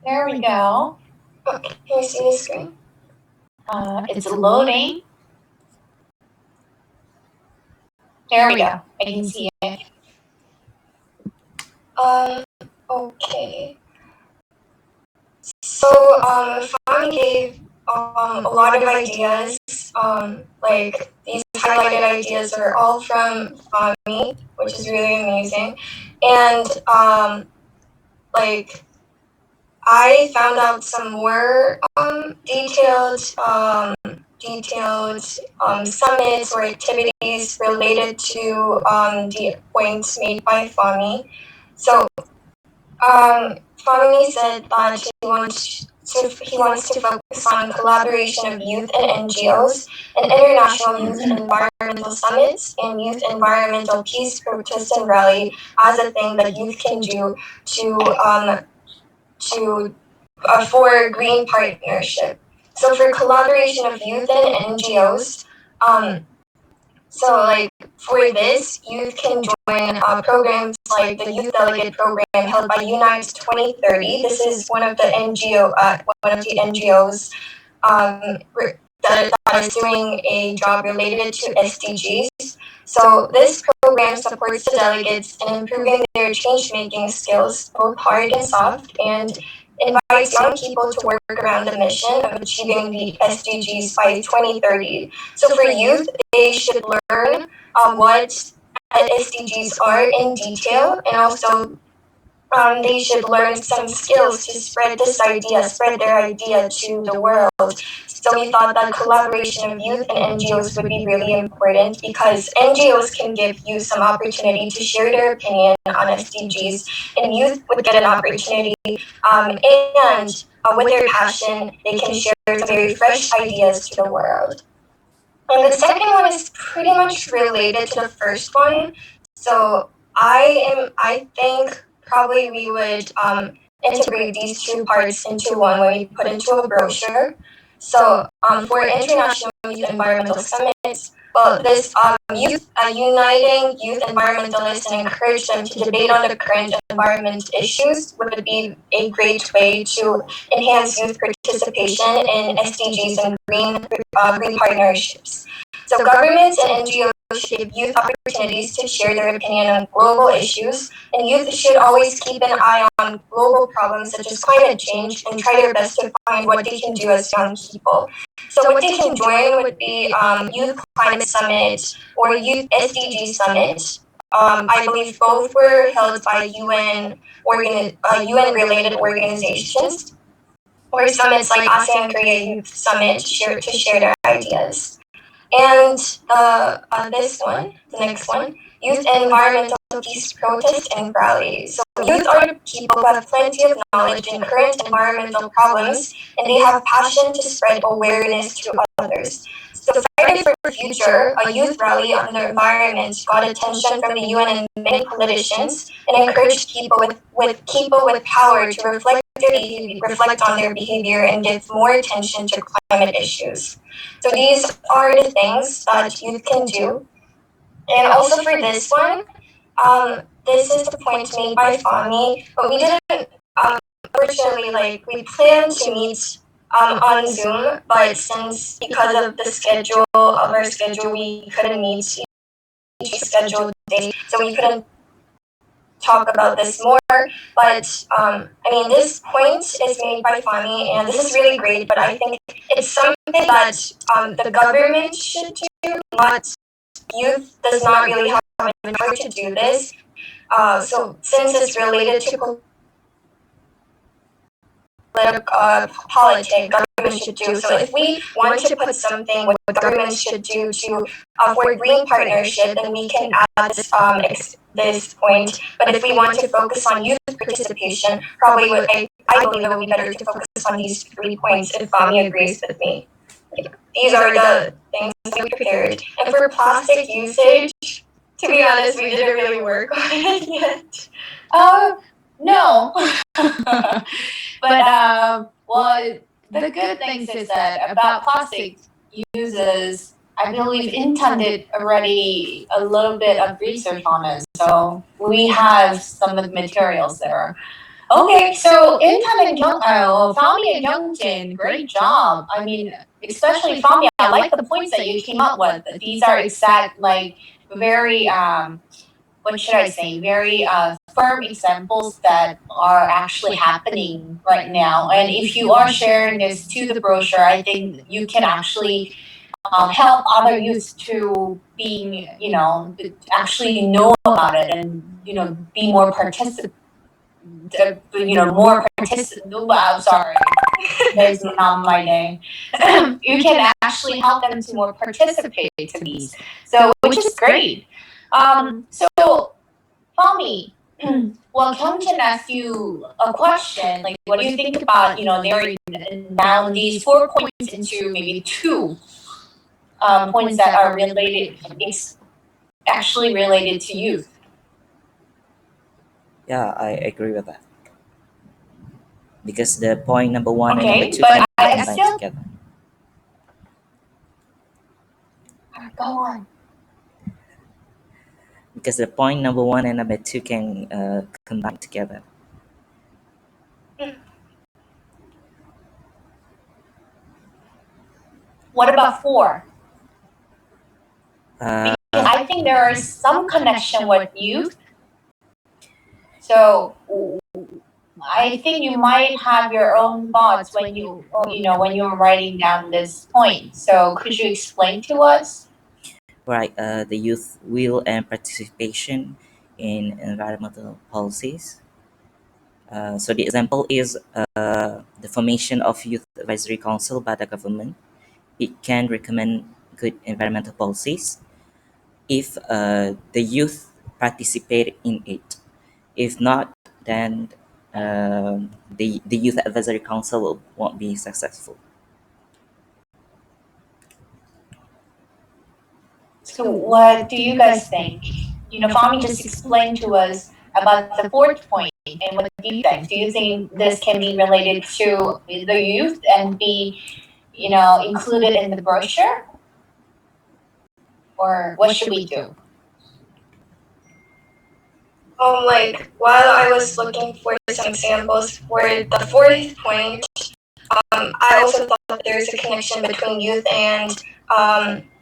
There we go. Okay, can you see the screen? It's loading. There we go. I can see it. Okay. So, Fami gave a lot of ideas. Like these highlighted ideas are all from Fami, which is really amazing. And like I found out some more detailed summits or activities related to the points made by Fami. So Fami said that he wants to focus on collaboration of youth and NGOs and international youth environmental summits and youth environmental peace protest and rally as a thing that youth can do to for green partnership. So for collaboration of youth and NGOs, so like for this, youth can join programs like the Youth Delegate Program held by Unite 2030. This is one of the NGOs that is doing a job related to SDGs. So this program supports the delegates in improving their change-making skills, both hard and soft, and invites young people to work around the mission of achieving the SDGs by 2030. So for youth, they should learn what SDGs are in detail, and also they should learn some skills to spread their idea to the world. So we thought that collaboration of youth and NGOs would be really important because NGOs can give you some opportunity to share their opinion on SDGs, and youth would get an opportunity and with their passion, they can share some very fresh ideas to the world. And the second one is pretty much related to the first one. So I think probably we would integrate these two parts into one when we put into a brochure. So for International Youth Environmental Summits, well, this uniting youth environmentalists and encourage them to debate on the current environment issues would be a great way to enhance youth participation in SDGs and green partnerships. So governments and NGOs should give youth opportunities to share their opinion on global issues, and youth should always keep an eye on global problems such as climate change and try their best to find what they can do as young people. So what they can join would be Youth Climate Summit or Youth SDG Summit. I believe both were held by UN-related organizations, or summits like ASEAN-Korea Youth Summit to share their ideas. And this one, the next one, Youth Environmental Peace Protest and Rally. So youth are the people who have plenty of knowledge in current environmental problems, and they have passion to spread awareness to others. So Friday for Future, a youth rally on the environment, got attention from the UN and many politicians, and encouraged people with power to reflect on their behavior and give more attention to climate issues. So these are the things that youth can do. And also for this one, this is the point made by Fami, but we didn't, unfortunately, we planned to meet on Zoom, but because of the schedule of our schedule, we couldn't meet each scheduled day, so we couldn't talk about this more. But this point is made by Fami, and this is really great, but I think it's something that the government should do, not youth does not really have the power to do this. So since it's related to politics, government should do. So if we want to put something what government should do to for green partnership, then we can add this point. But if we want to focus on youth participation, probably I believe it would be better to focus on these 3 points if Fami agrees with me. These are the things we prepared. And for plastic usage, to be honest, we didn't really work on it yet. No. But well, the good things is that about plastic uses, I believe Intan did already a little bit of research on it, so we have some of the materials there. Okay, so Intan and Fami and Youngjin, great job. I mean, especially Fami, I like the points that you came up with. These are exact, like, very, what should I say, very firm examples that are actually happening right now. And if you are sharing this to the brochure, I think you can actually help other youth to being, actually know about it and, be more participant. More participant. I'm sorry, that's not my name. You can actually help them to more participate to these. So, which is great. So, Fami, well, Kyungchin asked you a question. Like, what do you think about narrowing down these 4 points into maybe two points that are related, actually related to youth? Yeah, I agree with that. Because the point number one and Okay, number two but can I combine still- together. Go on. Because the point number one and number two can combine together. What about 4? Uh, Because I think there is some connection with youth. So I think you might have your own thoughts when when you're writing down this point. So could you explain to us? right, the youth will and participation in environmental policies. So the example is the formation of youth advisory council by the government. It can recommend good environmental policies if the youth participate in it. If not, then the youth advisory council won't be successful. So what do you guys think? Fami just explained to us about the 4th point. And what do you think? Do you think this can be related to the youth and be, included in the brochure? Or what should we do? Like while I was looking for some examples for the 4th point, I also thought there's a connection between youth and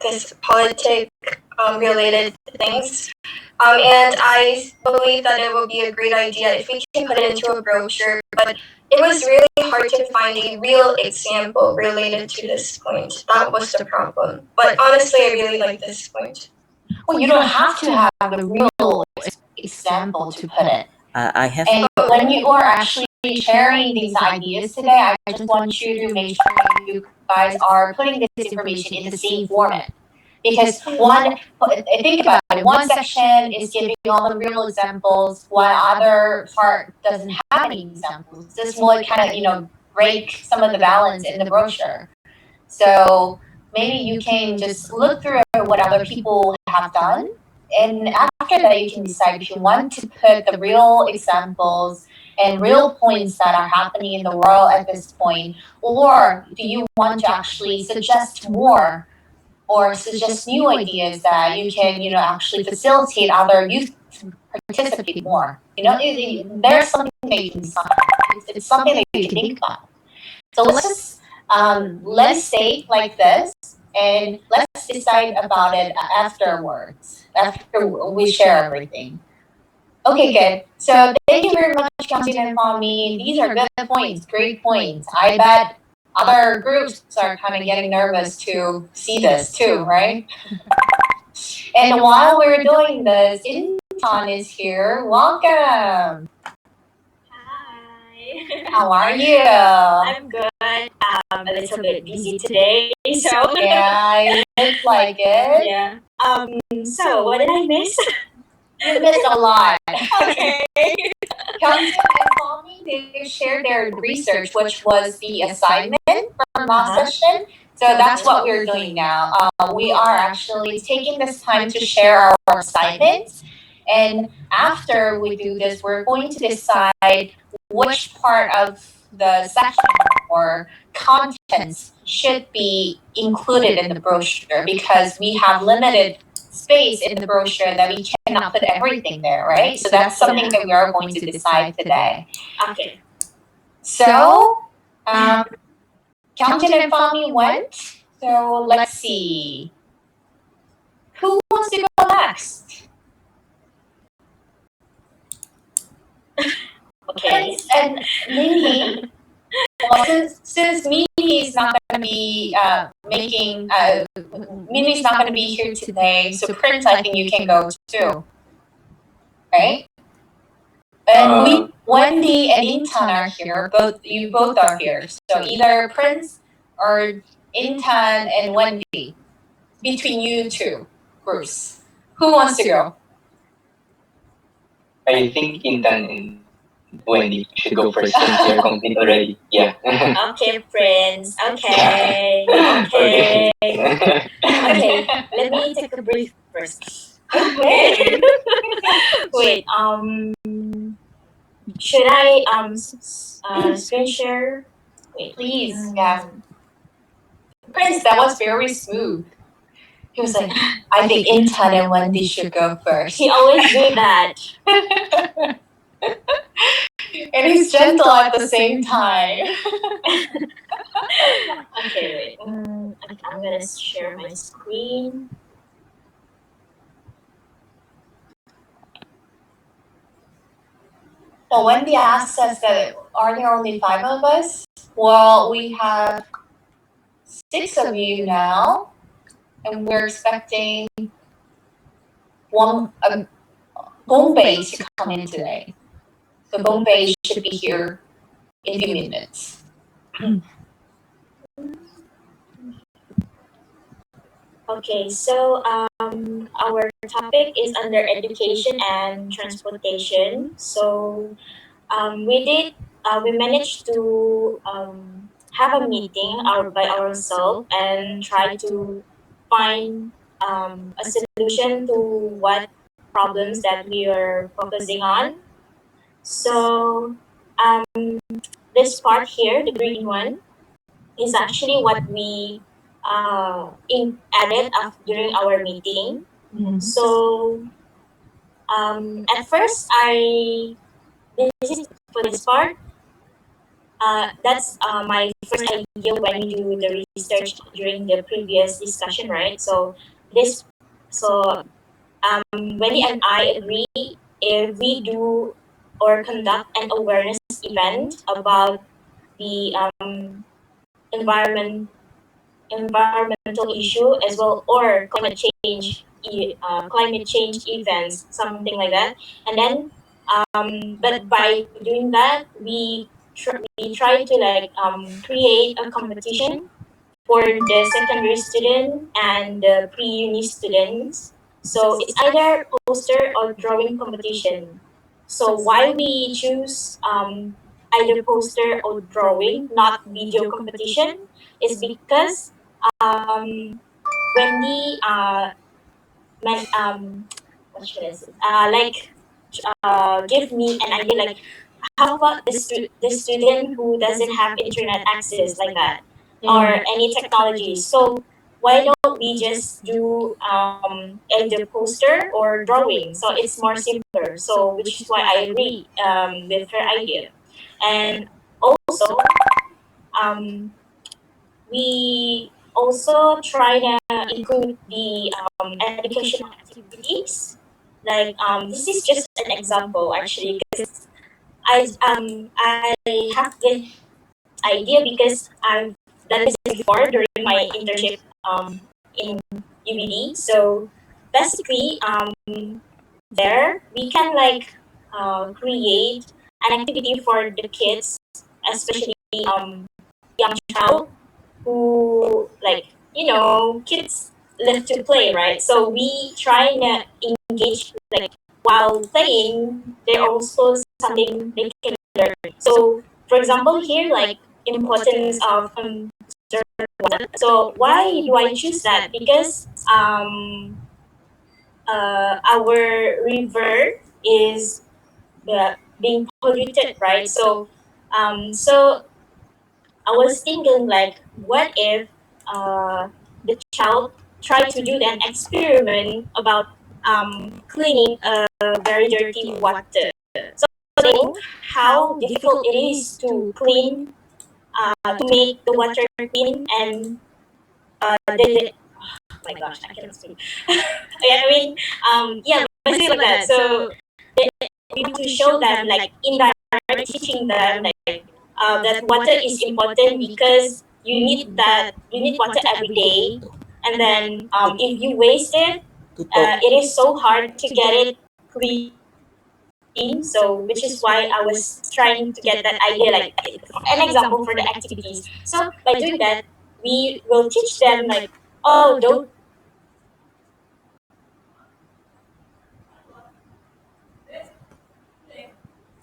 this politic related things. And I believe that it would be a great idea if we can put it into a brochure, but it was really hard to find a real example related to this point. That was the problem. But honestly, I really like this point. Well, you don't have to have the real example to put it. I have And when you are actually sharing these ideas today, I just want you to make sure that you guys are putting this information in the same format. Because think about it, one section is giving all the real examples, while other part doesn't have any examples. This will kind of, break some of the balance in the brochure. So maybe you can just look through what other people have done. And after that, you can decide if you want to put the real examples and real points that are happening in the world at this point, or do you want to actually suggest more or suggest new ideas that you can, actually facilitate other youth to participate more. There's something that you can decide. It's something that you can think about. So let's stay like this, and let's decide about it afterwards, after we share everything. Okay, good. So thank you very much, Kyungsin and Fami. These are good points, great points. I bet other groups are kind of getting nervous to see this too, right? And while we're doing this, Intan is here. Welcome. Hi. How are you? I'm good. A little bit busy today, so Yeah, it looks like it. yeah. So what did I miss? You missed a lot. Okay. Kyungsin and Fami, they shared their research, which was the assignment from last session. So that's what we're doing now. We are actually taking this time to share our assignments. And after we do this, we're going to decide which part of the section or contents should be included in the brochure, because we have limited space in the brochure that we cannot put everything there, right? So that's something that we are going to decide today. Okay. So, Kyungjin and Fami went. So let's see. Who wants to go next? Okay. And Mimi. Well, since Mimi is not going to be Mimi's not going to be here today, so Prince, I think you can go too, right? And Wendy and Intan are here. You both are here. So either Prince or Intan and Wendy. Between you two groups, who wants to go? I think Intan and Wendy should go first since they're complete already. Yeah. Okay, Prince. Okay. Okay. Okay. Let me take a breath first. Okay. Wait. Should I screen share? Wait. Please, yeah. Prince, that was very smooth. He was like, I think Intan and Wendy should go first. He always do that. And he's gentle at the same time. Okay, wait. I'm gonna share my screen. Well, Wendy asked us that are there only 5 of us? Well, we have 6 of you now, and we're expecting Bombay to come in today. So Bombay should be here in a few minutes. Okay, so our topic is under education and transportation. So we managed to have a meeting by ourselves and try to find a solution to what problems that we are focusing on. So this part here, the green one, is actually what we added during our meeting. So at first, this is for this part. That's my first idea when we do the research during the previous discussion, right? So this, so Wendy and I agree if we do or conduct an awareness event about the environment environmental issue as well, or climate change events, something like that. And then but by doing that, we try to like create a competition for the secondary student and the pre-uni students. So it's either poster or drawing competition. So why we choose either poster or drawing, not video competition, is because when we what should I say? Give me an idea like how about the student who doesn't have internet access like that, or any technology. So why don't we just do either poster or drawing? So it's more simpler. So which is why I agree with her idea. And also um, we also try to include the educational activities. Like this is just an example actually, because I have this idea because I've done this before during my internship in UBD. So basically, there we can like create an activity for the kids, especially young child who like kids love to play, right? So we try to engage like while playing, there also something they can learn. So for example here, like importance of conserving water. So why do I choose that? Because our river is being polluted, right? So I was thinking like, what if the child try to do an experiment about cleaning a very dirty water. So they know how difficult it is to clean, to make the water clean, and oh my gosh, I cannot speak. Yeah, I mean, yeah, basically like that. So we want to show them, like indirectly teaching them, like that water is important because you need water every day, and then if you waste it, it is so hard to get it clean. So which is why I was trying to get that idea, like an example for the activities. So by doing that, we will teach them like, oh, don't.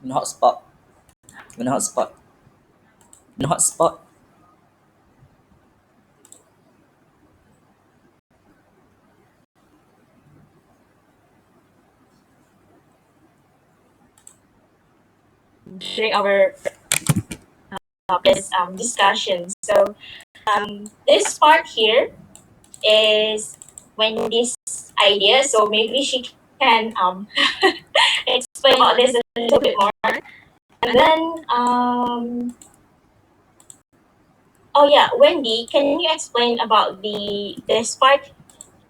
In hotspot. In hotspot. In hotspot. During our this discussion. So this part here is Wendy's idea. So maybe she can explain about this a little bit more. And then oh yeah, Wendy, can you explain about the this part,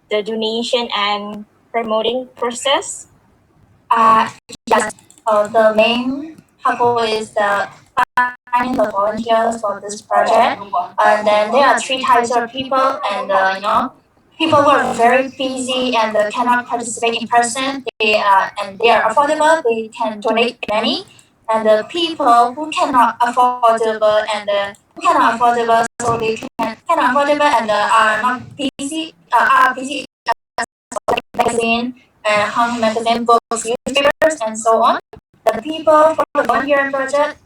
the donation and promoting process? Uh, yes. The main couple is the finding the volunteers for this project, and then there are three types of people, and people who are very busy and cannot participate in person. They are affordable. They can donate money, and the people who cannot affordable and who cannot affordable, so they cannot affordable and are not busy. Are busy magazine and home magazine, books, newspapers, and so on. The people for the volunteer project,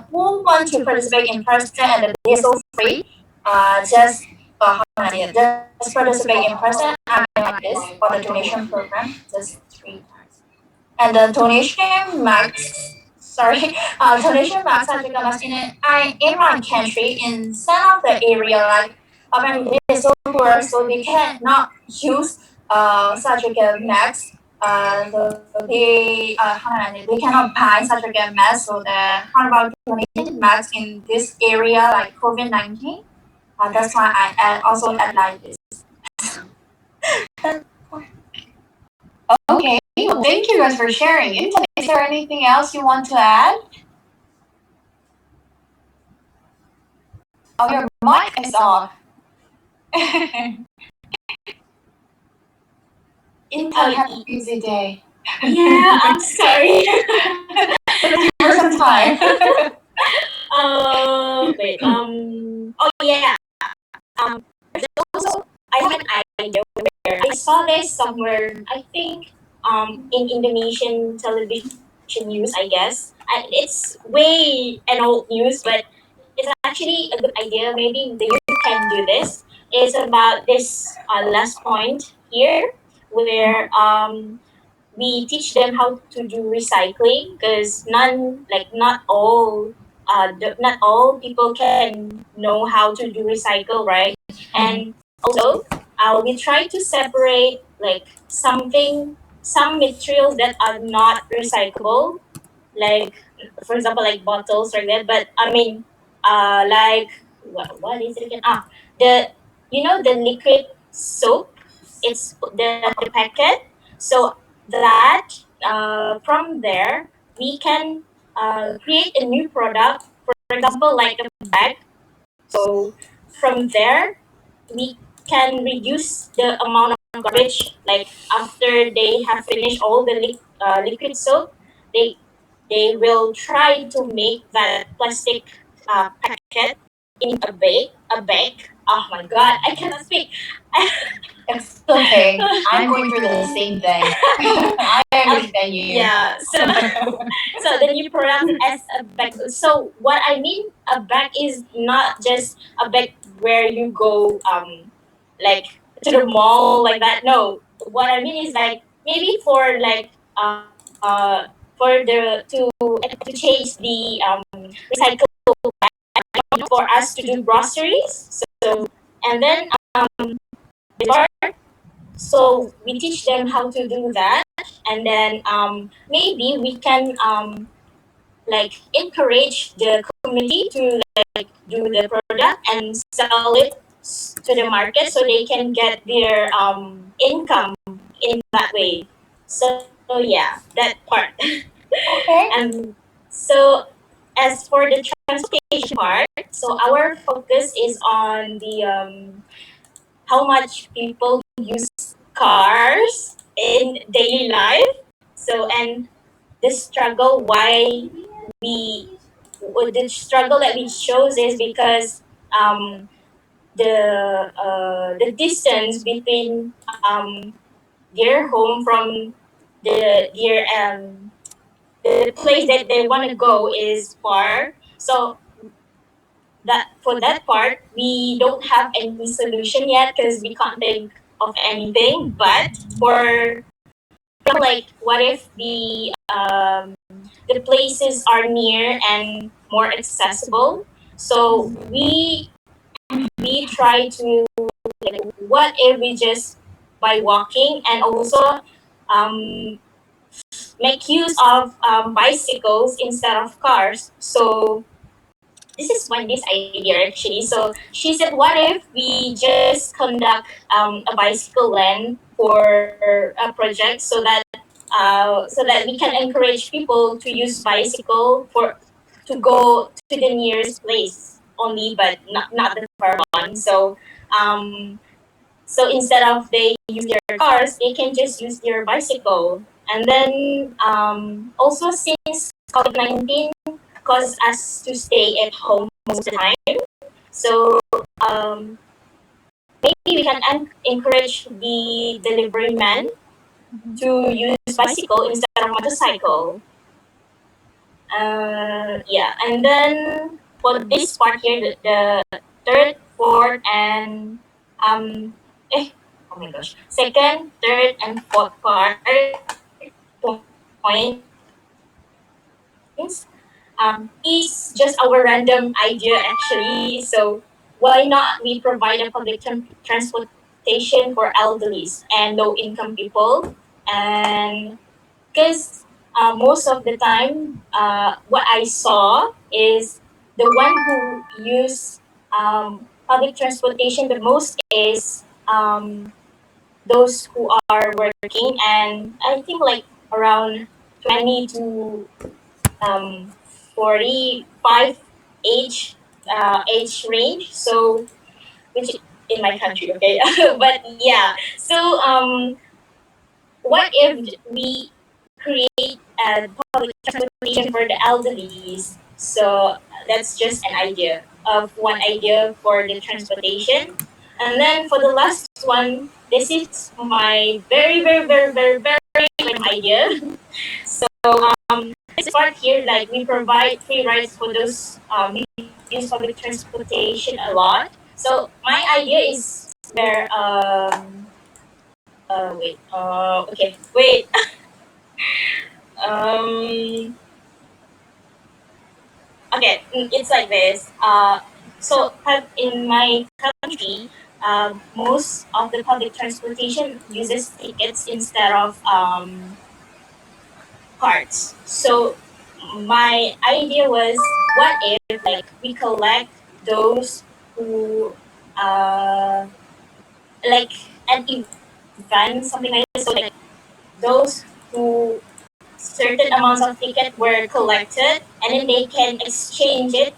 who want to participate in person and they're so free, just how many? Just participate in person. I mean like this for the donation program, just 3 times. And the donation max, sorry, donation max has become as in my country in some of the area like apparently they're so poor so they cannot use such a max. They cannot buy such a max. So the how about donation max in this area like COVID-19? That's why I also add like this. Okay, well, thank you guys for sharing. Intan, is there anything else you want to add? Oh, your mic is off. Intan had a busy day. Yeah, I'm sorry. For some time. Wait. Oh yeah. There's also I have an idea where I saw this somewhere. I think in Indonesian television news. I guess it's way an old news, but it's actually a good idea. Maybe the youth can do this. It's about this last point here, where we teach them how to do recycling because not all people can know how to do recycle, right? And also we try to separate like some materials that are not recyclable, like for example like bottles like that. But I mean like what is it again, the the liquid soap, it's the packet. So that from there we can create a new product, for example like a bag. So from there we can reduce the amount of garbage, like after they have finished all the liquid soap, they they will try to make that plastic packet in a bag. Oh my god, I cannot speak. It's okay. I'm going through the same thing. I understand you. Yeah. So the new product as a bag. So what I mean, a bag is not just a bag where you go like to the mall like that. No, what I mean is like maybe for like for the to change the recycle for us to do groceries. So and then before. So we teach them how to do that, and then maybe we can like encourage the community to like do the product and sell it to the market so they can get their income in that way. So yeah, that part. Okay. And so as for the transportation part, so our focus is on the how much people use cars in daily life. So and the struggle why we the struggle that we chose is because the distance between their home from the place that they want to go is far. So that for that part we don't have any solution yet because we can't think of anything. But for like what if the places are near and more accessible? So we try to like what if we just by walking and also um, make use of bicycles instead of cars. So this is one this idea actually. So she said, what if we just conduct a bicycle lane for a project so that we can encourage people to use bicycle for to go to the nearest place only, but not the far one. So so instead of they use their cars, they can just use their bicycle. And then also since COVID-19 caused us to stay at home most of the time, so um, maybe we can encourage the delivery man to use bicycle instead of motorcycle. Yeah, and then for this part here, the third, fourth, and um, oh my gosh, second, third, and fourth part points is just our random idea actually. So why not we provide a public transportation for elderlies and low income people, and because most of the time what I saw is the one who use public transportation the most is those who are working, and I think like around 20 to um, 45 age age range. So which in my country, okay. But yeah, so what if we create a public transportation for the elderlies? So that's just an idea of one idea for the transportation. And then for the last one, this is my very random idea. So this part here, like we provide free rides for those who use public transportation a lot. So my idea is where okay, wait. um okay, it's like this. So in my country, most of the public transportation uses tickets instead of cards. So my idea was, what if like we collect those who like an event, something like this. So like those who certain amounts of ticket were collected, and then they can exchange it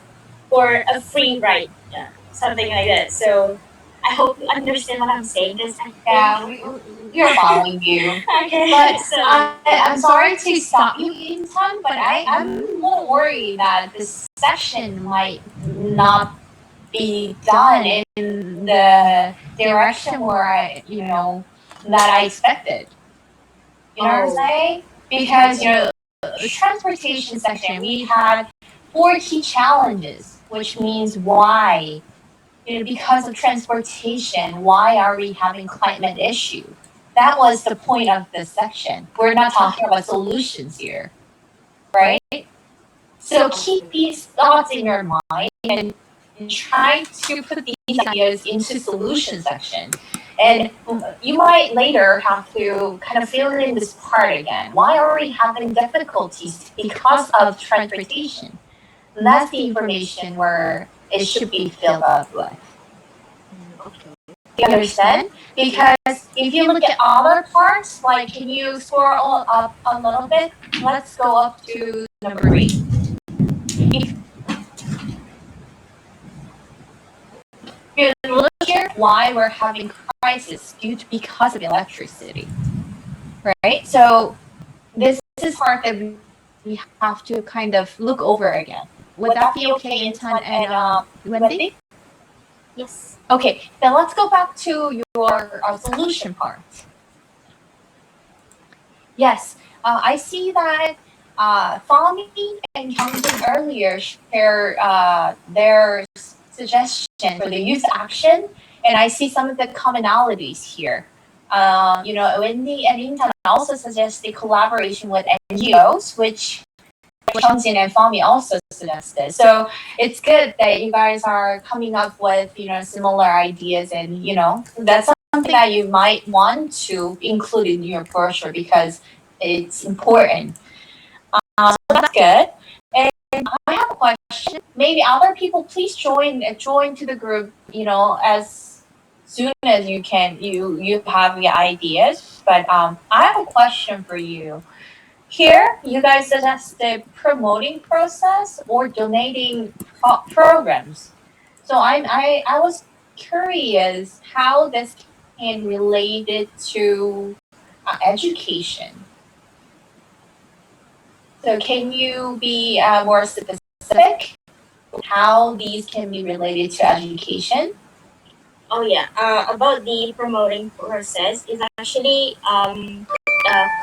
for a free ride, yeah, something like that. So I hope you understand what I'm saying. Because Yeah, we're following you. okay, But so I'm sorry to stop you in time, but I'm a little worried that this session might not be done in the direction where that I expected. You know what I'm saying? Because transportation section, we had four key challenges, which means why. Because of transportation, why are we having climate issue? That was the point of this section. We're not talking about solutions here, right? So keep these thoughts in your mind and try to put these ideas into solution section. And you might later have to kind of fill in this part again. Why are we having difficulties? Because of transportation. And that's the information where it should be filled up with. Okay. Do you understand? Because if you look at other parts, like can you scroll up a little bit? Let's go up to number 3. If you look here, why we're having crisis because of electricity, right? So this is part that we have to kind of look over again. Would that be okay, Intan and Wendy? Yes. Okay, then let's go back to your solution part. Yes, I see that Fami and Kyungjin earlier share their suggestion for the youth action, and I see some of the commonalities here. Wendy and Intan also suggest the collaboration with NGOs, which Kyungjin and Fami also suggested. So it's good that you guys are coming up with similar ideas, and that's something that you might want to include in your brochure because it's important. So that's good. And I have a question. Maybe other people, please join to the group. As soon as you can, you have your ideas. But I have a question for you. Here, you guys suggested promoting process or donating programs. So I was curious how this can relate it to education. So can you be more specific how these can be related to education? Oh yeah. About the promoting process is actually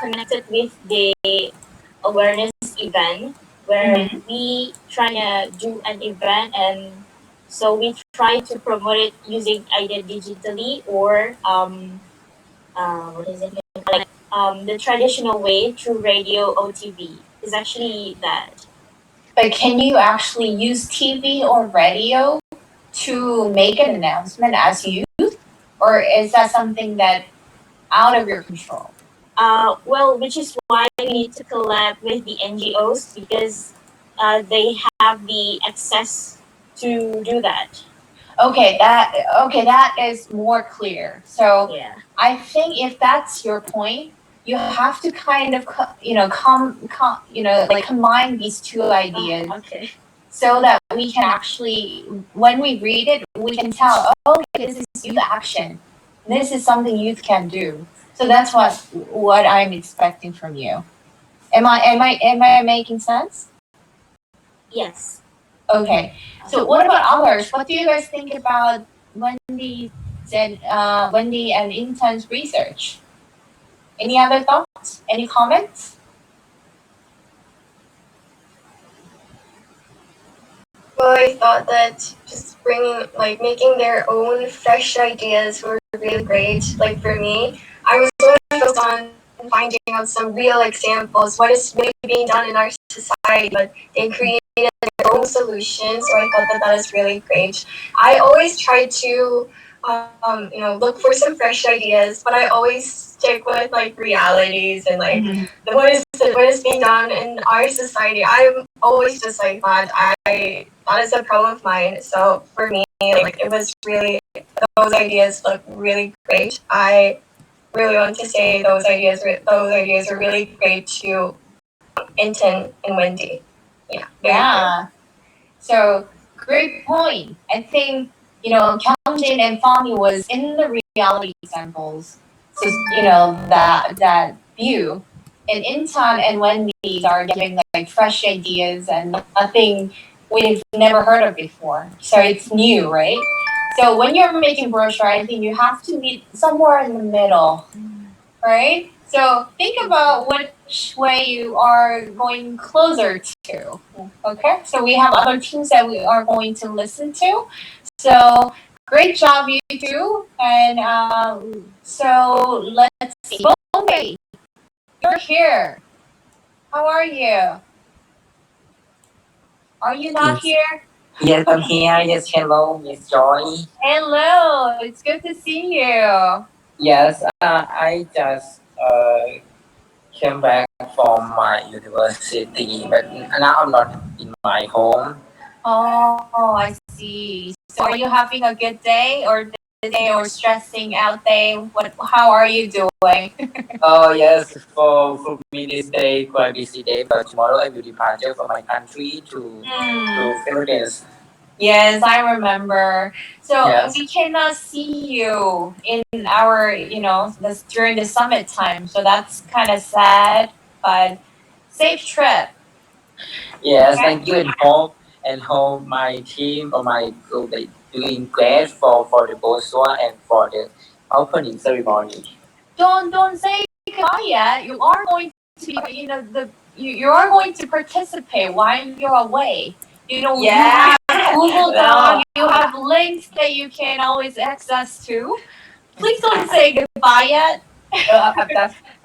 connected with the awareness event where we try to do an event, and so we try to promote it using either digitally or what is it, like the traditional way through radio or TV is actually that. But can you actually use TV or radio to make an announcement as youth, or is that something that out of your control? Well, which is why we need to collab with the NGOs because they have the access to do that. That is more clear. So Yeah. I think if that's your point, you have to kind of like combine these two ideas Okay. so that we can actually, when we read it, we can tell, oh, okay, this is youth action. This is something youth can do. So that's what I'm expecting from you. Am I making sense? Yes. Okay. So what about others? What do you guys think about Wendy and Intan's research? Any other thoughts? Any comments? Well, I thought that just making their own fresh ideas were really great. Like for me, I was so focused on finding out some real examples, what is really being done in our society, but they created their own solutions. So I thought that that is really great. I always try to, look for some fresh ideas, but I always stick with like realities and like what is being done in our society. I'm always just like that is a problem of mine. So for me, like it was really those ideas look really great. I really want to say those ideas are really great to Inton and Wendy. Yeah. Yeah. So great point. I think Kyungjin and Fami was in the reality examples. So that view, and Intan and Wendy are giving like fresh ideas and nothing we've never heard of before. So it's new, right? So when you're making brochure, I think you have to meet somewhere in the middle, right? So think about which way you are going closer to. Okay, so we have other teams that we are going to listen to. So great job, you two. And so let's see. Okay, you're here. How are you? Are you not Yes. here? Yes, I'm here. Yes, hello, Miss Joy. Hello, it's good to see you. Yes, I just came back from my university, but now I'm not in my home. Oh, I see. So are you having a good day or this day or stressing out day? What? How are you doing? Oh yes, for me this day quite busy day, but tomorrow I will departure from my country to Philippines. Yes, I remember. So Yes. we cannot see you in our, this during the summit time. So that's kind of sad, but safe trip. Yes, thank you and hope my team or my group they doing great for the Bosua and for the opening ceremony. Don't say goodbye yet. You are going to be, you are going to participate while you're away. You Yeah. have Google No. Doc, you have links that you can always access to. Please don't say goodbye yet.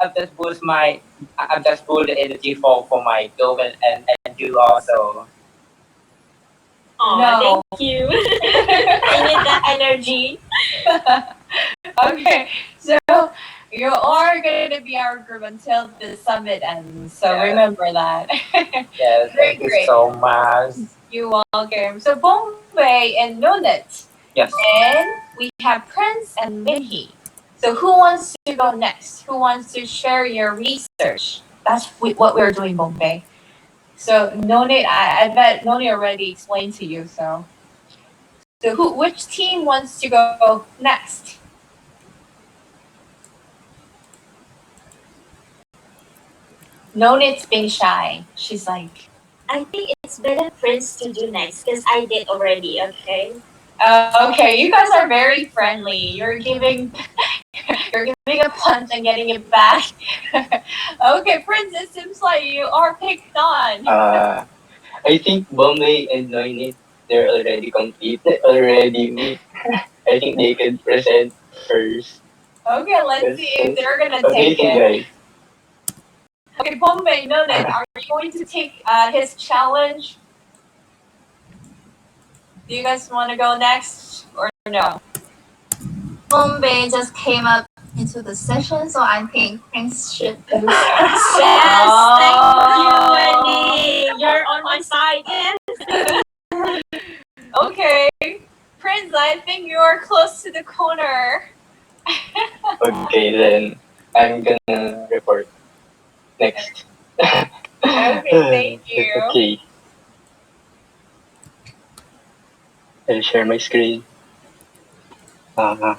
I've just boost my I've just boost the energy for my group and you also. Oh, No. thank you. I need that energy. Okay, so you are going to be our group until the summit ends. So Yeah. remember that. Yes, Great, thank you great. so much. You're welcome. So Bombay and Nonit. Yes. And we have Prince and Minhee. So who wants to go next? Who wants to share your research? That's what we're doing, Bombay. So Nonit, I bet Nonit already explained to you. So which team wants to go next? Nonit's being shy. She's like, I think it's better Prince to do next because I did already, okay? okay, you guys are very friendly. You're giving you're giving a punch and getting it back. Okay, Prince, it seems like you are picked on. I think Bombay and Noinit, they're already complete, already me. I think they can present first. Okay, let's see if they're gonna What do you take think, it. guys? Okay, Bombay, Nonit, are you going to take his challenge? Do you guys want to go next or no? Bombay just came up into the session, so I think Prince should go first. Yes, thank you, Oh. Wendy. You're on my side. Yes. Okay, Prince, I think you are close to the corner. Okay, then I'm gonna report next. Okay, thank you. Okay, I'll share my screen. Uh,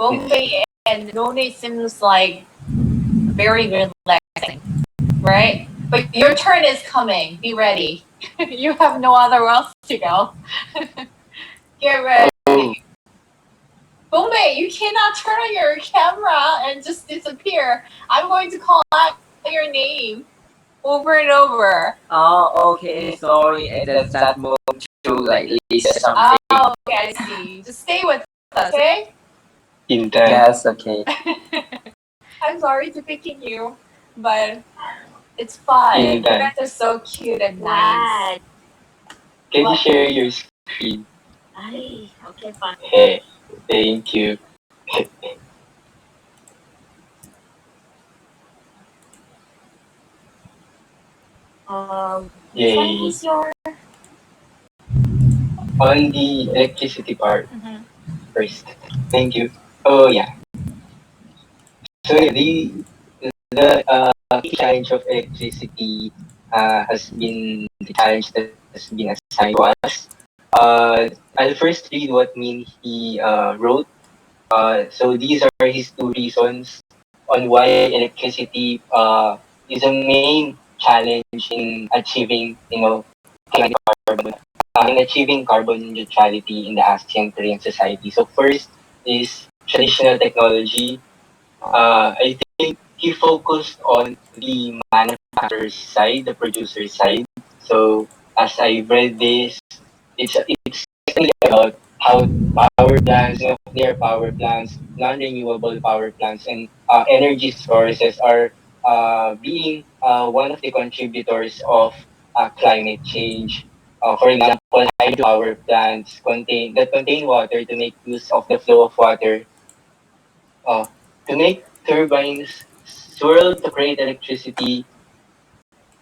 Bombay and Noni seems like very relaxing, right? But your turn is coming. Be ready. You have no other else to go. Get ready. oh, Bombay, you cannot turn on your camera and just disappear. I'm going to call out your name over and over. Oh, okay. Sorry, I just moved to like list something. Oh, okay, I see. Just stay with us, okay? in time. Yes, okay. I'm sorry to picking you, but it's fine. You Anytime. guys are so cute and nice. What? Can you share your screen? Ay, okay, fine. Hey, thank you. Which one Yay. is your? On the electricity part Mhm. first. Thank you. Oh yeah. So yeah, the key challenge of electricity has been the challenge that has been assigned to us. I'll first read what Min he wrote. So these are his two reasons on why electricity is a main challenge in achieving, climate carbon, in achieving carbon neutrality in the ASEAN-Korean society. So first is traditional technology. I think he focused on the manufacturer's side, the producer's side. So as I read this, it's really about how power plants, nuclear power plants, non-renewable power plants, and energy sources are being one of the contributors of climate change. For example, hydropower plants contain water to make use of the flow of water, uh, to make turbines swirl to create electricity,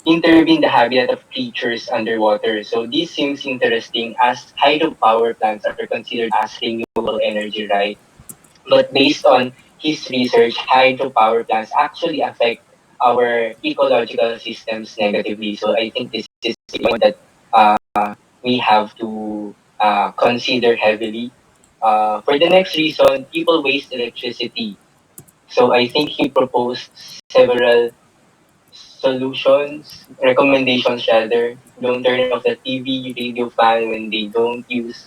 intervene the habitat of creatures underwater. So this seems interesting as hydropower plants are considered as renewable energy, right? But based on his research, hydropower plants actually affect our ecological systems negatively. So I think this is a point that we have to consider heavily. For the next reason, people waste electricity. So I think he proposed several solutions, recommendations rather. Don't turn off the TV, radio fan when they don't use,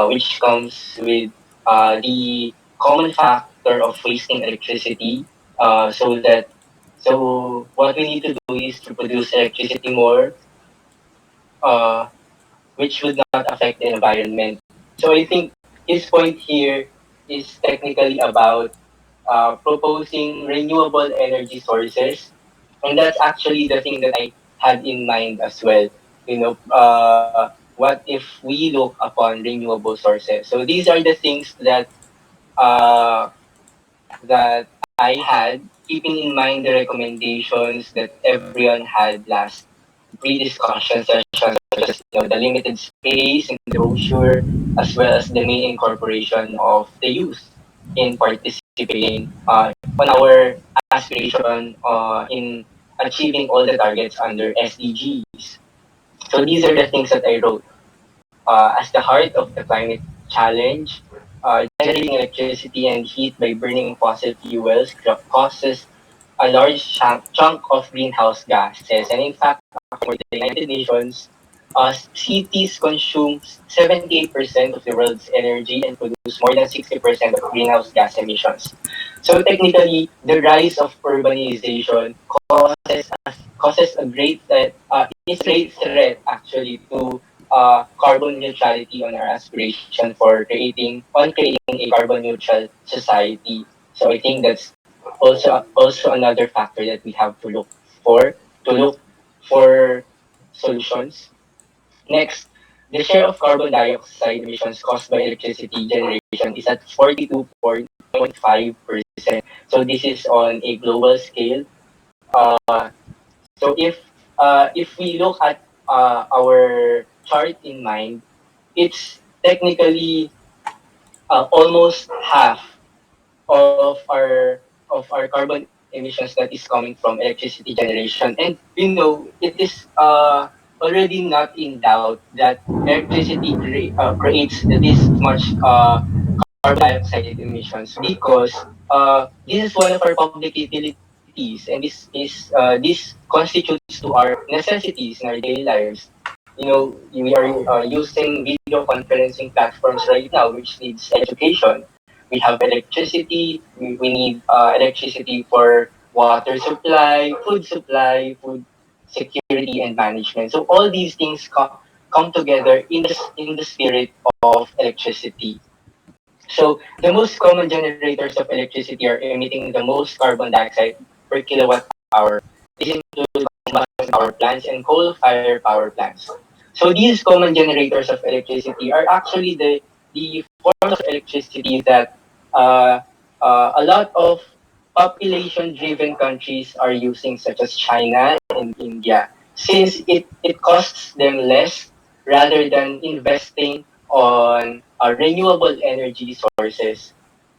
which comes with the common factor of wasting electricity. So what we need to do is to produce electricity more, uh, which would not affect the environment. So I think his point here is technically about proposing renewable energy sources, and that's actually the thing that I had in mind as well. What if we look upon renewable sources? So these are the things uh, that I had, keeping in mind the recommendations that everyone had last pre-discussion sessions, such as the limited space in the brochure, as well as the main incorporation of the youth in participating on our aspiration in achieving all the targets under SDGs. So these are the things that I wrote. As the heart of the climate challenge, generating electricity and heat by burning fossil fuels causes a large chunk of greenhouse gases. And in fact, for the United Nations, cities consume 78% of the world's energy and produce more than 60% of greenhouse gas emissions. So technically, the rise of urbanization causes a great threat, is a great threat actually to carbon neutrality on our aspiration for creating a carbon neutral society. So I think that's also another factor that we have to for look for solutions. Next, the share of carbon dioxide emissions caused by electricity generation is at 42.5%. So this is on a global scale. So if we look at our chart in mind, it's technically almost half of our carbon emissions that is coming from electricity generation. And it is already not in doubt that electricity creates this much carbon dioxide emissions because this is one of our public utilities, and this constitutes to our necessities in our daily lives. We are using video conferencing platforms right now, which needs education. We have electricity. We need electricity for water supply, food security, and management. So all these things come together in the spirit of electricity. So the most common generators of electricity are emitting the most carbon dioxide per kilowatt hour. This includes combustion power plants and coal-fired power plants. So these common generators of electricity are actually the forms of electricity that uh, a lot of population-driven countries are using, such as China and India, since it costs them less rather than investing on renewable energy sources.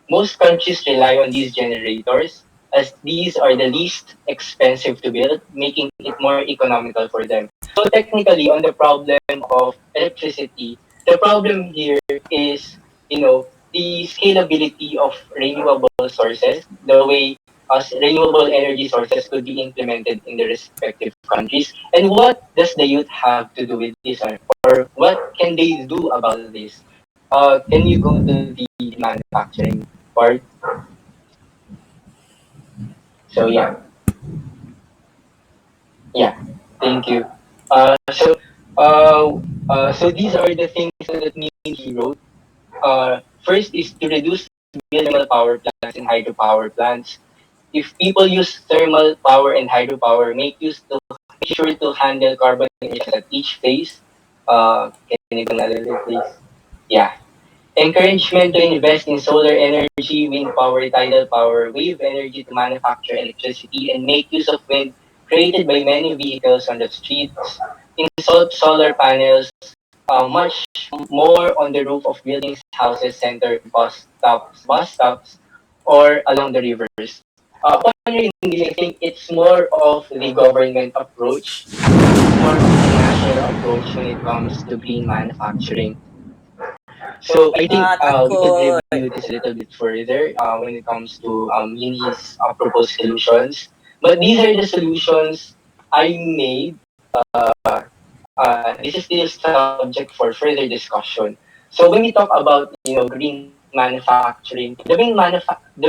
Most countries rely on these generators as these are the least expensive to build, making it more economical for them. So technically, on the problem of electricity, the problem here is, the scalability of renewable sources, the way renewable energy sources could be implemented in the respective countries, and what does the youth have to do with this, or what can they do about this? Can you go to the manufacturing part? So yeah, thank you. So these are the things that me he wrote. First is to reduce thermal power plants and hydropower plants. If people use thermal power and hydropower, make sure to handle carbon emissions at each phase. Can you go another bit, please? Yeah. Encouragement to invest in solar energy, wind power, tidal power, wave energy to manufacture electricity and make use of wind created by many vehicles on the streets. Install solar panels, much more on the roof of buildings, houses, center, bus stops, or along the rivers. Upon reading, I think it's more of the government approach, more of the national approach when it comes to green manufacturing. So I think we could Takot. review this a little bit further when it comes to Uni's proposed solutions. But these are the solutions I made. This is still subject for further discussion. So when we talk about green manufacturing, the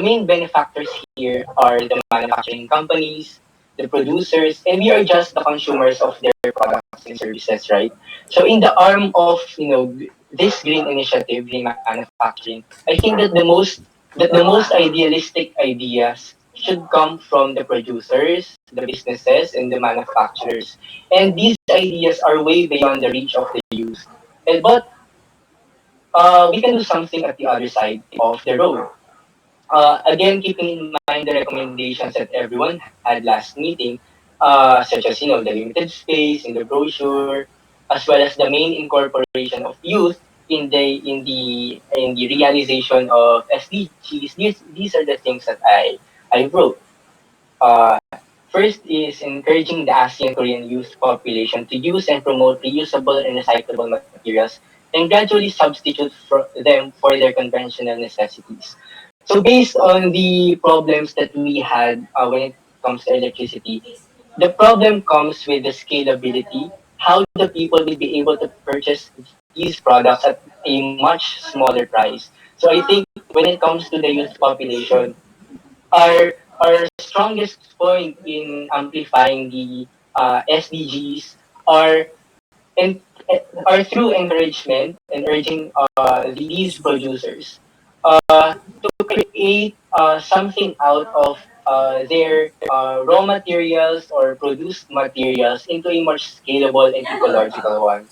main benefactors here are the manufacturing companies, the producers, and we are just the consumers of their products and services, right? So in the arm of this green initiative, green manufacturing, I think that the most idealistic ideas should come from the producers, the businesses, and the manufacturers. And these ideas are way beyond the reach of the youth. But we can do something at the other side of the road. Again, keeping in mind the recommendations that everyone had last meeting, such as the limited space in the brochure, as well as the main incorporation of youth in the realization of SDGs. These are the things that I wrote. Uh, First is encouraging the ASEAN-Korean youth population to use and promote reusable and recyclable materials and gradually substitute them for their conventional necessities. So based on the problems that we had when it comes to electricity, the problem comes with the scalability, how the people will be able to purchase these products at a much smaller price. So I think when it comes to the youth population, our strongest point in amplifying the SDGs are and are through encouragement and urging these producers to create something out of their raw materials or produced materials into a much scalable and ecological one.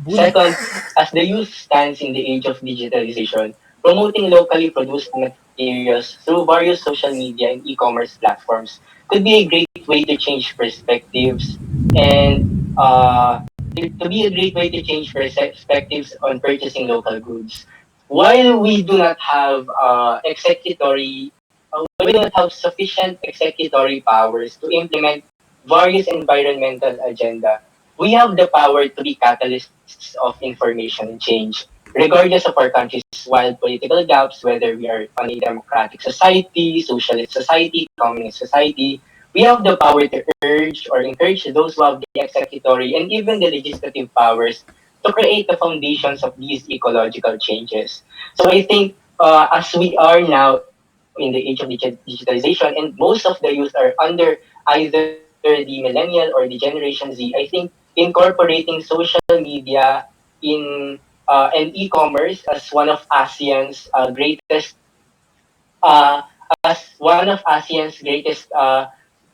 Second, as the youth stands in the age of digitalization, promoting locally produced materials through various social media and e-commerce platforms could be a great way to change perspectives and to be a great way to change perspectives on purchasing local goods. While we do not have we do not have sufficient executory powers to implement various environmental agenda, we have the power to be catalysts of information and change, regardless of our country's wild political gaps, whether we are on a democratic society, socialist society, communist society. We have the power to urge or encourage those who have the executory and even the legislative powers to create the foundations of these ecological changes. So I think as we are now in the age of digitalization, and most of the youth are under either the millennial or the Generation Z, I think incorporating social media in and e-commerce as one of ASEAN's greatest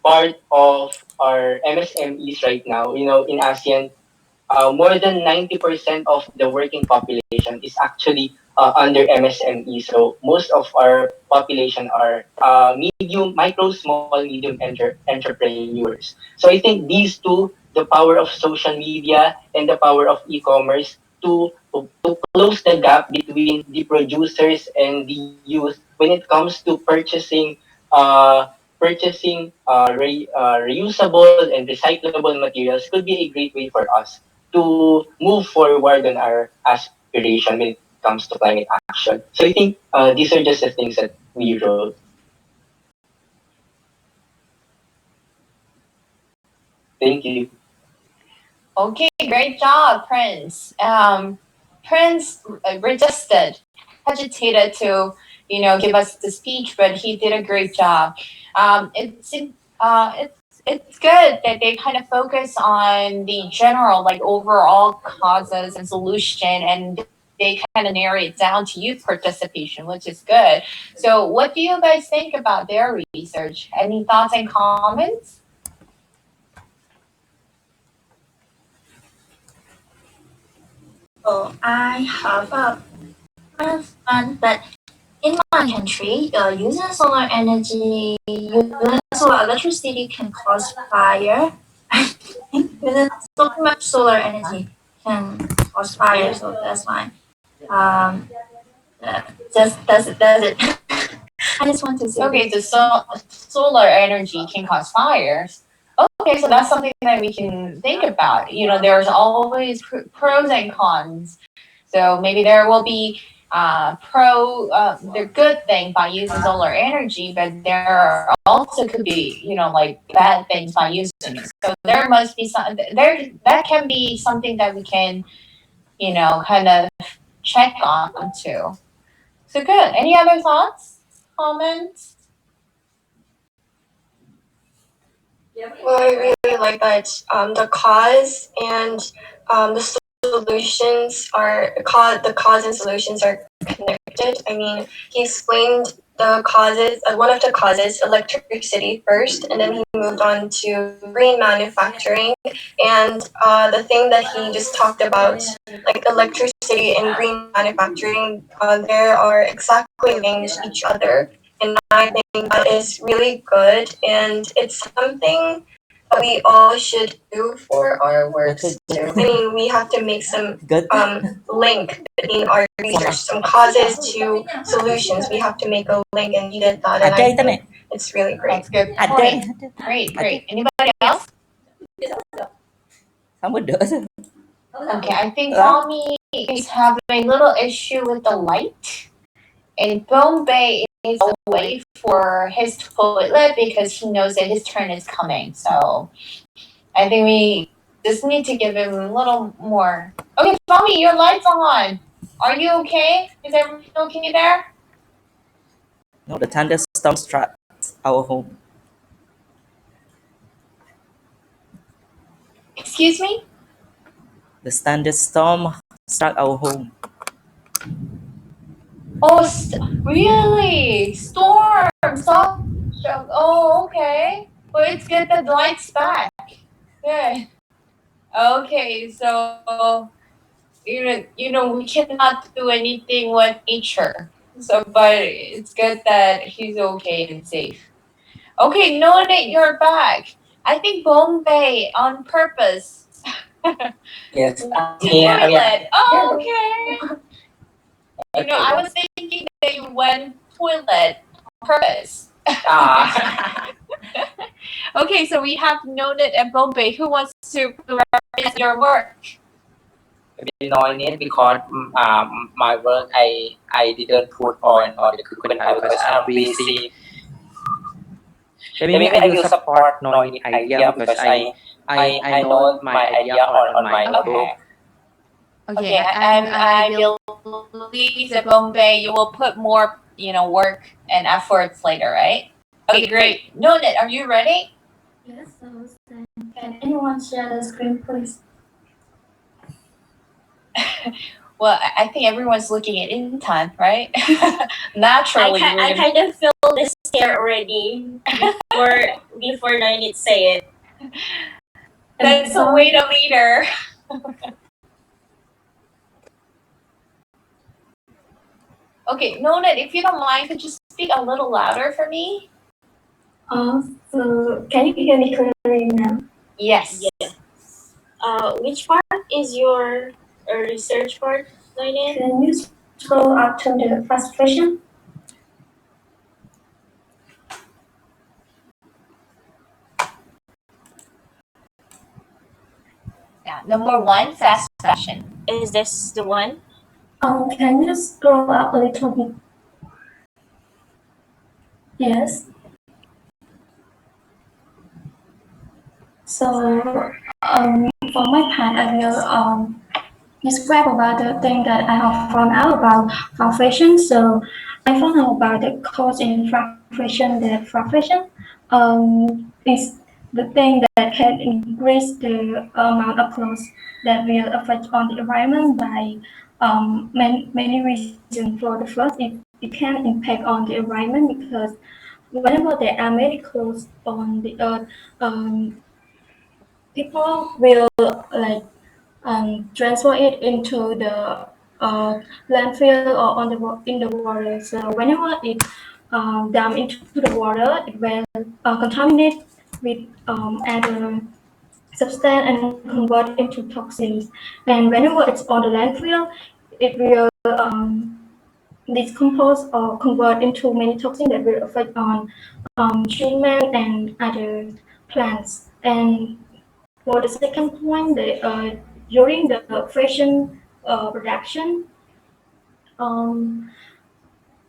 part of our MSMEs right now. In ASEAN, more than 90% of the working population is actually under MSME. So most of our population are micro, small, medium entrepreneurs. So I think these two, the power of social media and the power of e-commerce, to close the gap between the producers and the youth when it comes to reusable and recyclable materials could be a great way for us to move forward on our aspiration when it comes to climate action. So I think these are just the things that we wrote. Thank you. Okay, great job, Prince. Prince resisted, hesitated to, give us the speech, but he did a great job. It's good that they kind of focus on the general, like overall causes and solution, and they kind of narrow it down to youth participation, which is good. So, what do you guys think about their research? Any thoughts and comments? I have a fun, but in my country, using solar energy, using solar electricity can cause fire. I think using so much solar energy can cause fire, so that's why. Um, just does it. I just want to say. Okay, so solar energy can cause fires. Okay, so that's something that we can think about. You know, there's always pros and cons. So maybe there will be the good thing by using solar energy, but there also could be, you know, like bad things by using it. So there must be that can be something that we can, you know, kind of check on too. So good. Any other thoughts, comments? Well, I really like that the cause and the solutions are the cause and solutions are connected. I mean, he explained the causes. One of the causes, electricity first, and then he moved on to green manufacturing. And the thing that he just talked about, like electricity and green manufacturing, there are exactly linked each other. And I think that is really good, and it's something that we all should do for our works too. I mean, we have to make some Good. link between our research, some causes to solutions. We have to make a link, and you did that, and I think it's really great. That's good Ada. point. Great. Anybody else? Kamu dosa. Okay, I think Tommy is having a little issue with the light, and Bombay is away for his toilet because he knows that his turn is coming. So I think we just need to give him a little more. Okay, Tommy, your light's on. Are you okay? Is everything okay there? No, the thunderstorm struck our home. Excuse me? The thunderstorm struck our home. Oh, really? Storm. Stop. Oh, okay. But it's good that the light's back. Good. Okay, so we cannot do anything with nature. So, but it's good that he's okay and safe. Okay, know that you're back. I think Bombay on purpose. Yes, Toilet. Oh, okay. I was thinking that you went toilet on purpose. Okay, so we have Noted and Bombay. Who wants to represent your work? Maybe knowing it because my work I didn't put on the equipment because I'm busy. Maybe I will support knowing idea because I know my idea on my notebook. Okay, and I believe that Bombay, you will put more, work and efforts later, right? Okay, great. Noted. Are you ready? Yes, so can anyone share the screen, please? Well, I think everyone's looking at in time, right? Naturally, I kind of feel this scare already before Noinit say it. That's the way to leader. Okay, Noted, if you don't mind, could you speak a little louder for me? So can you hear me clearly now? Yes. Yeah. Which part is your research part, Noinit? Can you scroll up to the first question? Yeah, number one, fast fashion. Is this the one? Can you scroll up a little bit? Yes. So, for my part, I will describe about the thing that I have found out about fluctuation. So, I found out about the cause in fluctuation. That fluctuation is the thing that can increase the amount of clothes that will affect on the environment by many reasons. For the first, it can impact on the environment because whenever there are many clothes on the earth, people will like transfer it into the landfill or in the water. So whenever it dump into the water, it will contaminate with other substance and convert into toxins. And whenever it's on the landfill, it will decompose or convert into many toxins that will affect on human and other plants. And for the second point, during the fashion production, um,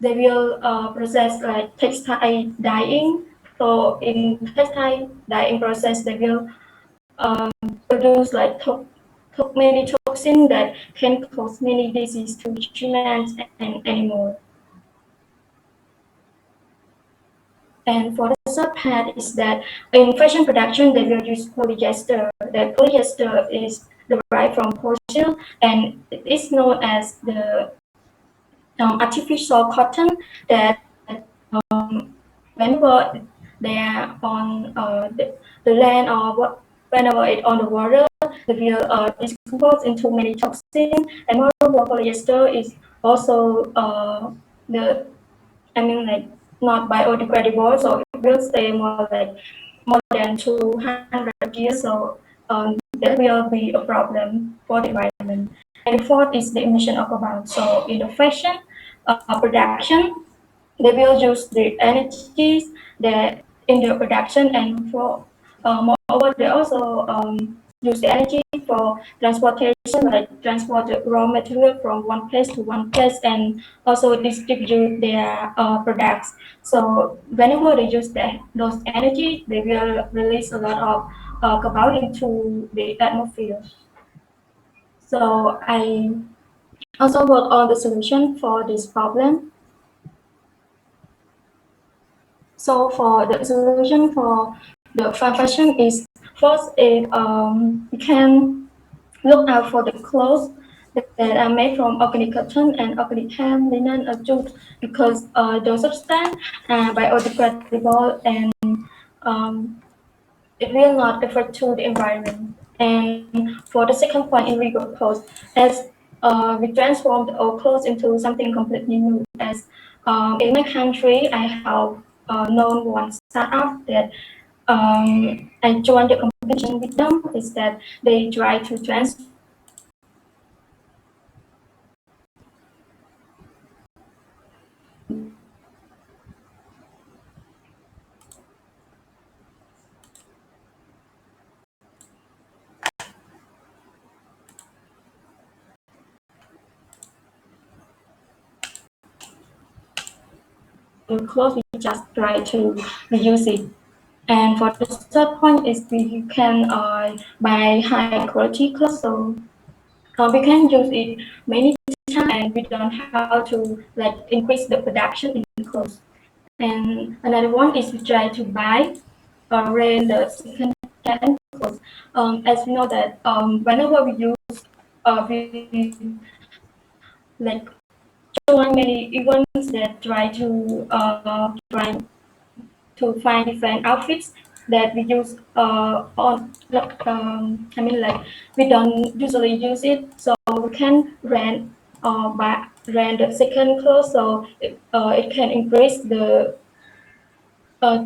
they will process like textile dyeing. So in textile dyeing process, they will um, produce like many toxins that can cause many diseases to humans and animals. And for the third part is that in fashion production, they will use polyester. That polyester is derived from polyester, and it is known as the artificial cotton that whenever they are on the land or whenever it on the water, they will decompose into many toxins. And moreover, polyester is also the I mean like not biodegradable, so it will stay more than 200 years. So that will be a problem for the environment. And the fourth is the emission of carbon. So in the fashion production, they will use the energies that in the production, and for moreover they also use the energy for transportation, like transport the raw material from one place to one place and also distribute their products. So whenever they use those energy, they will release a lot of carbon into the atmosphere. So I also work on the solution for this problem. So for the solution for the fashion is first we can look out for the clothes that are made from organic cotton and organic hemp, linen, or jute, because those substances are biodegradable and um, it will not affect to the environment. And for the second point in legal clothes, as we transformed our clothes into something completely new. As in my country, I have known one startup that I joined the competition with them. Is that they try to transform clothes. We just try to reuse it. And for the third point is we can buy high quality clothes. So we can use it many times and we don't have to like increase the production in clothes. And another one is we try to buy or rent the second-hand clothes. As we know that whenever we use, we like join many events that try to find different outfits that we use on I mean like we don't usually use it, so we can rent the second clothes, so it can increase the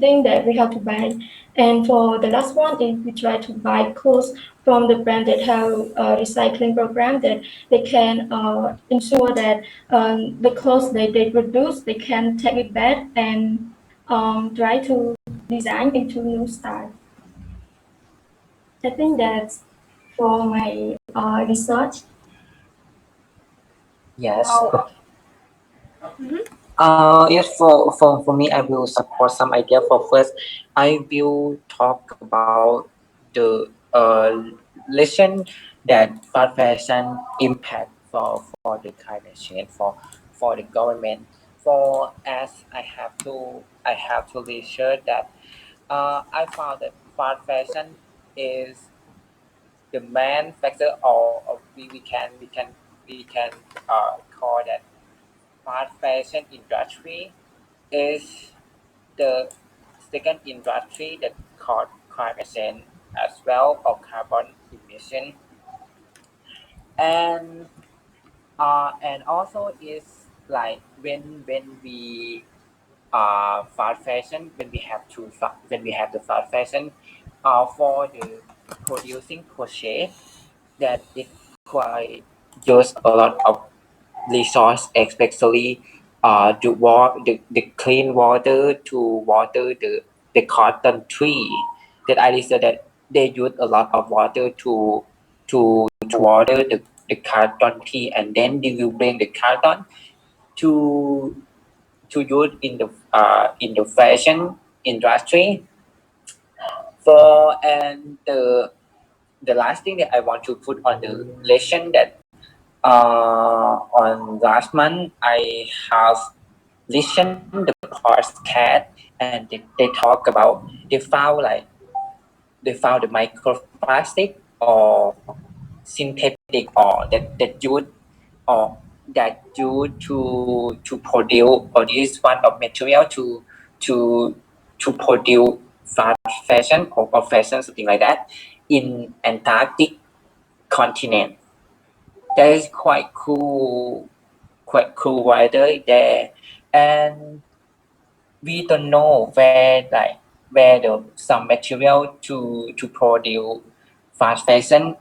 thing that we have to buy. And for the last one is we try to buy clothes from the brand that have a recycling program that they can ensure that the clothes they produce, they can take it back and try to design into new style. I think that's for my research. Yes. Wow. Yes, for me, I will support some idea. For first, I will talk about the lesson that fast fashion impact for the climate change for the government. For as I have to research that I found that fast fashion is the main factor, or we can call that fast fashion industry is the second industry that causes climate change as well, or carbon emission. and also is like when we fast fashion, when we have to when we have the fast fashion for the producing crochet, that it quite use a lot of resource, especially the clean water to water the cotton tree. That I said that they use a lot of water to water the cotton tree, and then they will bring the cotton to use in the fashion industry. For and the last thing that I want to put on the lesson that on last month I have listened the podcast, and they talk about they found the microplastic or synthetic or that used or that used to produce or this one of material to to produce fast fashion or fashion something like that in Antarctic continent. That is quite cool weather there, and we don't know where the some material to produce fast fashion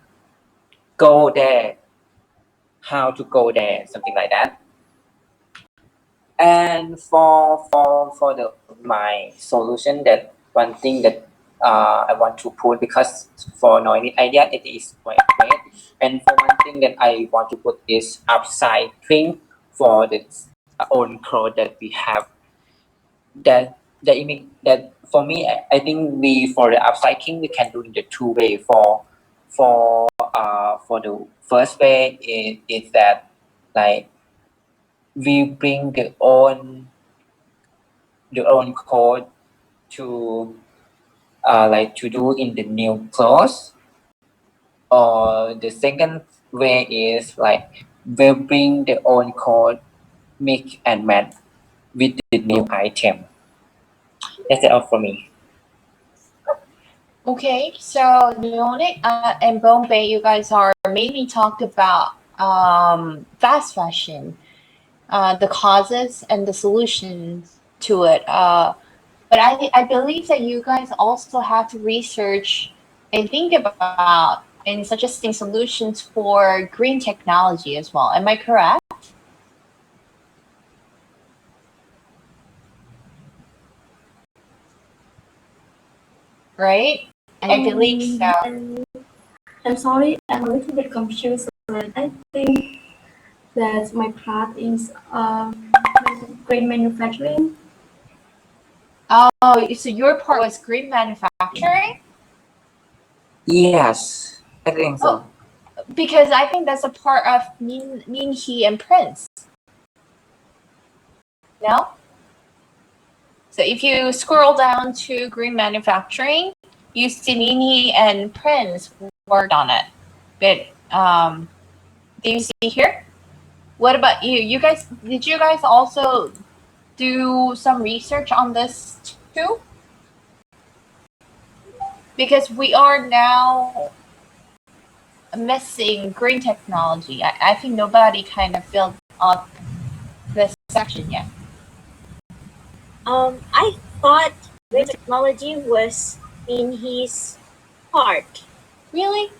go there, how to go there, something like that. And for the my solution, that one thing that I want to put, because for noisy idea it is quite great, and for one thing that I want to put is upcycling for the own clothes that we have. That that for me, I think we for the upcycling we can do in the two way. For the first way is that like we bring the own code to like to do in the new clothes. Or the second way is like we bring the own code, mix and match with the new item. That's it all for me. Okay, so Leonic and Bombay, you guys are mainly talked about fast fashion, the causes and the solutions to it. But I believe that you guys also have to research and think about and suggesting solutions for green technology as well. Am I correct? Right? I believe so. I'm sorry, I'm a little bit confused. But I think that my part is green manufacturing. Oh, so your part was green manufacturing? Yes, I think so. Because I think that's a part of Min Hee and Prince. No? So if you scroll down to green manufacturing, you see Min Hee and Prince worked on it. But do you see here? What about you? Did you guys also do some research on this too? Because we are now missing green technology. I think nobody kind of filled up this section yet. I thought green technology was in his part. Really?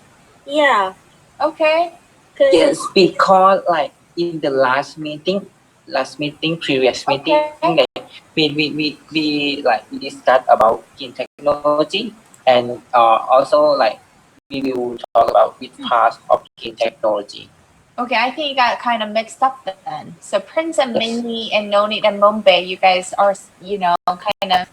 Yeah. Okay. Yes, because like in the previous meeting, Okay. like we like we discussed about green technology, and also like we will talk about which parts of green technology. Okay, I think you got kind of mixed up then. So Prince and Minnie and Nonit and Bombay, you guys are, kind of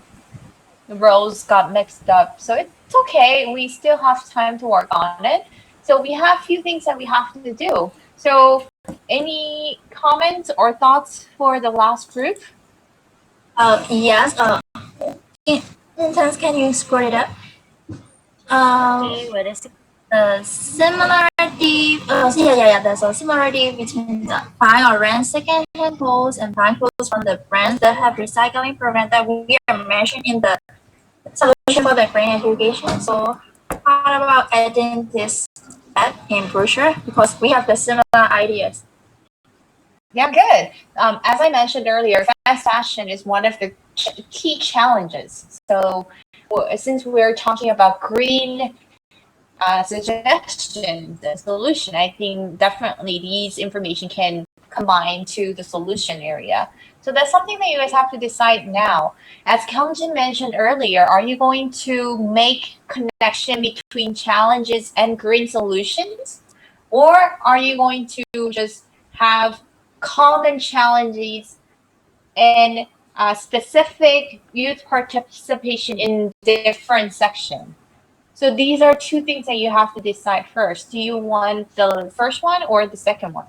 the roles got mixed up. So it's okay. We still have time to work on it. So we have a few things that we have to do. So any comments or thoughts for the last group? Yes. Intense, can you scroll it up? Okay, what is it? Similarity. Yeah. There's a similarity between the buying or rent second-hand clothes and buying clothes from the brands that have recycling programs that we are mentioned in the solution for the green education. So, how about adding this that in brochure because we have the similar ideas. Yeah, good. As I mentioned earlier, fast fashion is one of the key challenges. So, since we're talking about green suggestions and solution, I think definitely these information can combine to the solution area. So that's something that you guys have to decide now. As Kyungjin mentioned earlier, are you going to make connection between challenges and green solutions? Or are you going to just have common challenges and specific youth participation in different sections? So these are two things that you have to decide first. Do you want the first one or the second one?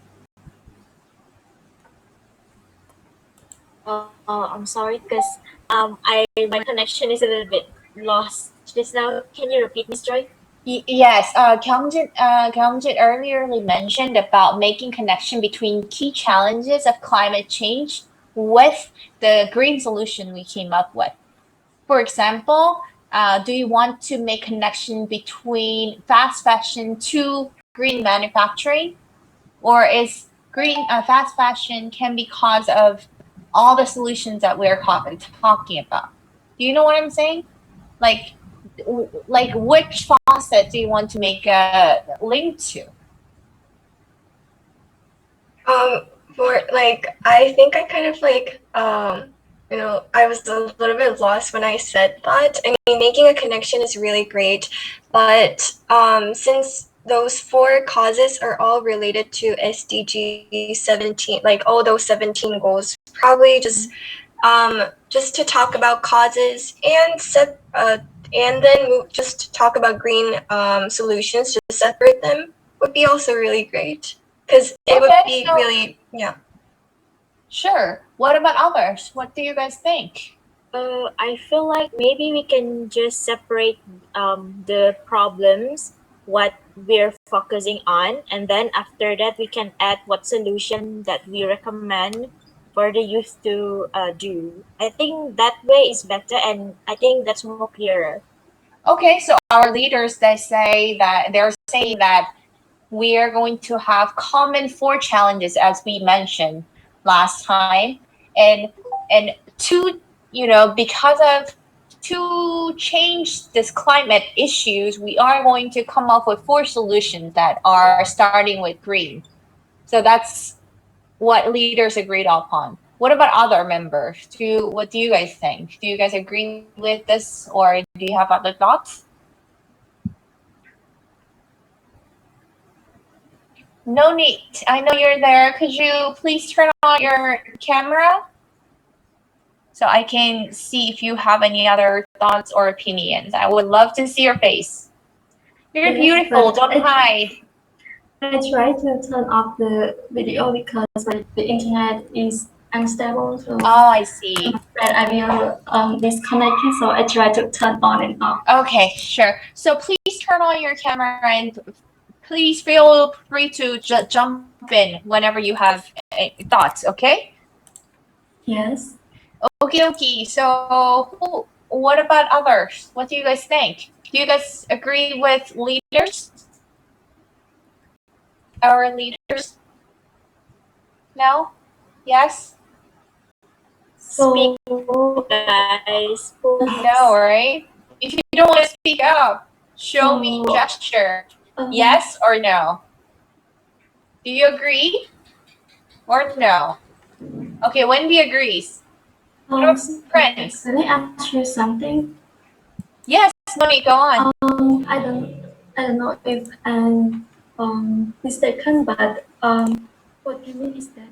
I'm sorry because I my connection is a little bit lost just now. Can you repeat, Miss Joy? Yes, Kyungjit earlier mentioned about making connection between key challenges of climate change with the green solution we came up with. For example, do you want to make connection between fast fashion to green manufacturing, or is green fast fashion can be cause of all the solutions that we're talking about? Do you know what I'm saying? Like, like which faucet do you want to make a link to? For like, I think I kind of like, I was a little bit lost when I said that. I mean, making a connection is really great, but since those four causes are all related to SDG 17, like all those 17 goals, probably just to talk about causes and then just talk about green solutions to separate them would be also really great because it would be really, yeah. Sure. What about others? What do you guys think? I feel like maybe we can just separate the problems, what we're focusing on, and then after that we can add what solution that we recommend for the youth to do. I think that way is better, and I think that's more clearer. Okay, so our leaders they say that they're saying that we are going to have common four challenges as we mentioned last time, and to because of to change this climate issues, we are going to come up with four solutions that are starting with green. So that's what leaders agreed upon. What about other members? What do you guys think? Do you guys agree with this, or do you have other thoughts? No need. I know you're there. Could you please turn on your camera so I can see if you have any other thoughts or opinions? I would love to see your face. You're beautiful. Don't hide. I try to turn off the video because the internet is unstable, so Oh, I see. I will disconnect it. So I try to turn on and off. Okay, sure. So please turn on your camera and please feel free to jump in whenever you have thoughts. Okay. Yes. Okay, okay. So, what about others? What do you guys think? Do you guys agree with leaders? Our leaders? No? Yes? So Guys, No, right? If you don't want to speak up, show me gesture. Yes or no? Do you agree or no? Okay, Wendy agrees. What about friends? Can I ask you something? Yes, Moni, go on. I don't know if I'm mistaken, but what you mean is that